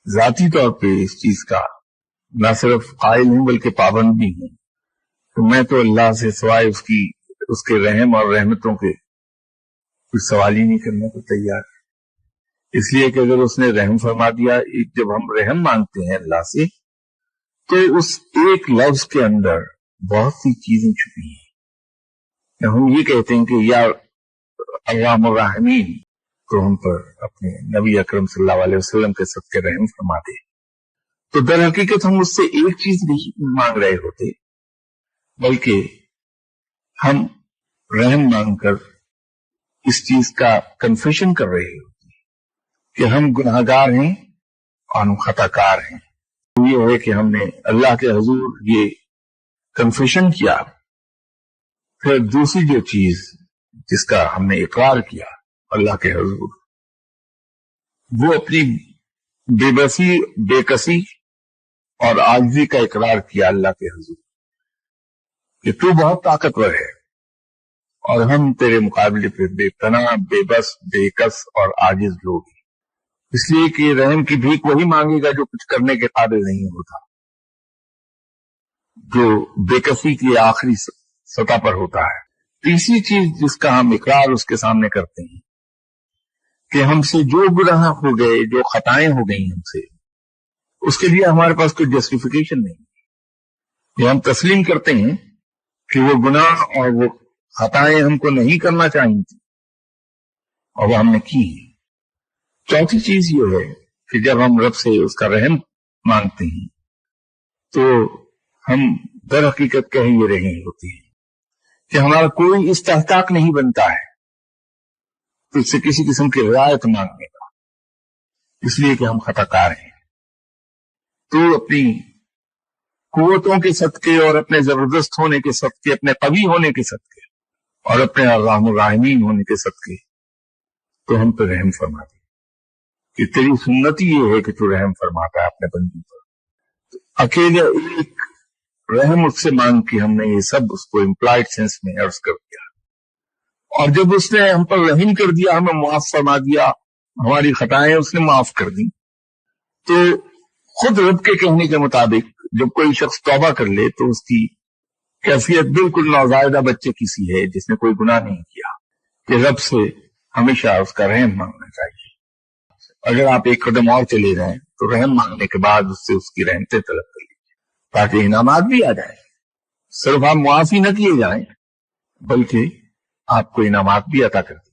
ذاتی طور پہ اس چیز کا نہ صرف قائل ہوں بلکہ پابند بھی ہوں، تو میں تو اللہ سے سوائے اس کے رحم اور رحمتوں کے کچھ سوال ہی نہیں کرنے کو تیار، اس لیے کہ اگر اس نے رحم فرما دیا، جب ہم رحم مانگتے ہیں اللہ سے تو اس ایک لفظ کے اندر بہت سی چیزیں چھپی ہیں۔ ہم یہ کہتے ہیں کہ یا ارحم الراحمین، تو ہم پر اپنے نبی اکرم صلی اللہ علیہ وسلم کے صدقے رحم فرما دے، تو در حقیقت ہم اس سے ایک چیز نہیں مانگ رہے ہوتے، بلکہ ہم رحم مانگ کر اس چیز کا کنفیشن کر رہے ہوتے کہ ہم گناہ گار ہیں اور ہم خطا کار ہیں۔ یہ ہے کہ ہم نے اللہ کے حضور یہ کنفیشن کیا، پھر دوسری جو چیز جس کا ہم نے اقرار کیا اللہ کے حضور، وہ اپنی بے بسی، بے کسی اور عاجزی کا اقرار کیا اللہ کے حضور کہ تو بہت طاقتور ہے اور ہم تیرے مقابلے پہ بے پناہ، بے بس، بے کس اور عاجز لوگ ہیں، اس لیے کہ رحم کی بھیک وہی مانگے گا جو کچھ کرنے کے قابل نہیں ہوتا، جو بے کسی کی آخری سطح پر ہوتا ہے۔ تیسری چیز جس کا ہم اقرار اس کے سامنے کرتے ہیں کہ ہم سے جو گناہ ہو گئے، جو خطائیں ہو گئی ہم سے، اس کے لیے ہمارے پاس کوئی جسٹیفیکیشن نہیں، یہ ہم تسلیم کرتے ہیں کہ وہ گناہ اور وہ خطائیں ہم کو نہیں کرنا چاہیے تھی اور وہ ہم نے کی ہیں۔ چوتھی چیز یہ ہے کہ جب ہم رب سے اس کا رحم مانگتے ہیں تو ہم در حقیقت کہہ یہ رہے ہوتے ہیں کہ ہمارا کوئی استحقاق نہیں بنتا ہے تو اس سے کسی قسم کی رعایت مانگنے کا، اس لیے کہ ہم خطا کار ہیں، تو اپنی قوتوں کے صدقے اور اپنے زبردست ہونے کے صدقے، اپنے قوی ہونے کے صدقے اور اپنے ارحم الراحمین ہونے کے صدقے تو ہم پہ رحم فرما دے، کہ تیری سنت یہ ہے کہ تو رحم فرماتا ہے اپنے بندوں پر۔ اکیلے ایک رحم اس سے مانگ کے ہم نے یہ سب اس کو امپلائڈ سینس میں عرض کر دیا، اور جب اس نے ہم پر رحم کر دیا، ہمیں معاف فرما دیا، ہماری خطائیں اس نے معاف کر دی، تو خود رب کے کہنے کے مطابق جب کوئی شخص توبہ کر لے تو اس کی کیفیت بالکل نوزائیدہ بچے کی سی ہے جس نے کوئی گناہ نہیں کیا، کہ رب سے ہمیشہ اس کا رحم مانگنا چاہیے۔ اگر آپ ایک قدم اور چلے جائیں تو رحم مانگنے کے بعد اس سے اس کی رحمتیں طلب کر لیجیے تاکہ انعامات بھی آ جائیں، صرف آپ معافی نہ کیے جائیں بلکہ آپ کو انعامات بھی عطا کر دیں۔